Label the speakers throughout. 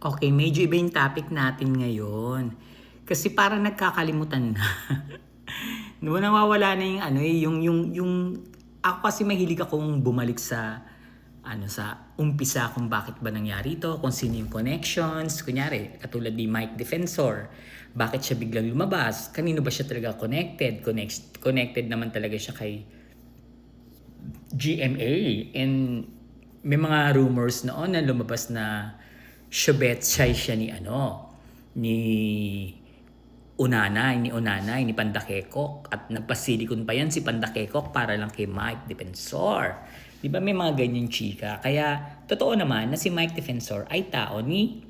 Speaker 1: Okay, medyo iba yung topic natin ngayon. Kasi parang nagkakalimutan na. No, nawawala na yung ano eh, yung ako kasi mahilig akong bumalik sa sa umpisa kung bakit ba nangyari ito, kung sino yung connections, kunyari, katulad ni Mike Defensor, bakit siya biglang lumabas, kanino ba siya talaga connected naman talaga siya kay GMA, and may mga rumors noon na lumabas na siya ni ni Unanay, ni Pandakekok, at nagpasilikon pa yan si Pandakekok para lang kay Mike Defensor. Di ba may mga ganyang chika? Kaya totoo naman na si Mike Defensor ay tao ni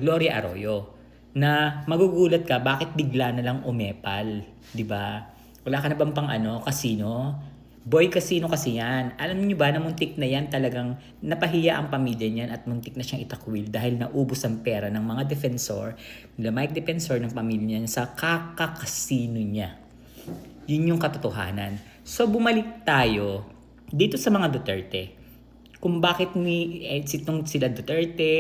Speaker 1: Gloria Arroyo, na magugulat ka bakit bigla na lang umepal, di ba? Wala ka na bang pang casino? Boy casino kasi yan. Alam niyo ba na muntik na yan, talagang napahiya ang pamilya niyan at muntik na siyang itakwil dahil naubos ang pera ng mga defensor, nila Mike Defensor, ng pamilya niya sa kakakasino niya. Yun yung katotohanan. So bumalik tayo dito sa mga Duterte. Kung bakit sila Duterte,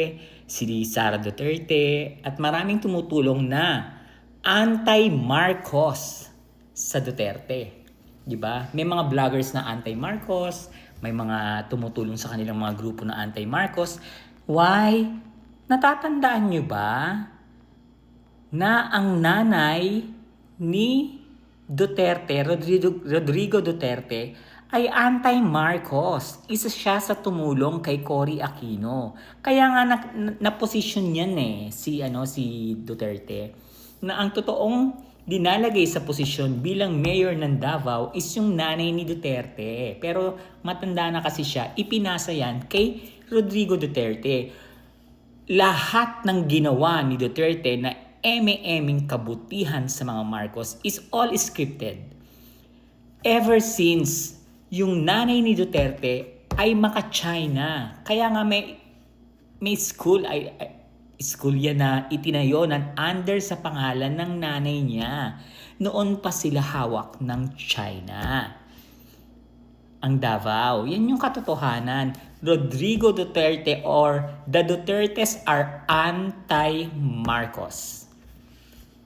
Speaker 1: si Sara Duterte, at maraming tumutulong na anti-Marcos sa Duterte. 'Di ba? May mga vloggers na anti-Marcos, may mga tumutulong sa kanilang mga grupo na anti-Marcos. Why? Natatandaan niyo ba na ang nanay ni Duterte, Rodrigo Duterte, ay anti-Marcos. Isa siya sa tumulong kay Cory Aquino. Kaya nga na-position niyan si Duterte, na ang totoong dinalagay sa posisyon bilang mayor ng Davao is yung nanay ni Duterte. Pero matanda na kasi siya, ipinasa yan kay Rodrigo Duterte. Lahat ng ginawa ni Duterte na eme-eming kabutihan sa mga Marcos is all scripted. Ever since yung nanay ni Duterte ay maka-China. Kaya nga may school yan na itinayo ng under sa pangalan ng nanay niya. Noon pa sila hawak ng China. Ang Davao. Yan yung katotohanan. Rodrigo Duterte or the Dutertes are anti-Marcos.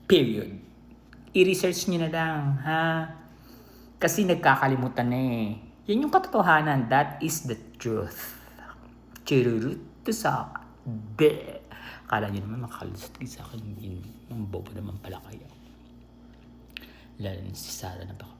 Speaker 1: Period. I-research nyo na lang, ha? Kasi nagkakalimutan na eh. Yan yung katotohanan. That is the truth. Chirurut to sa be. Akala nyo naman makalusot sa akin. Yung bobo naman pala kayo. Lalo na si Sara na baka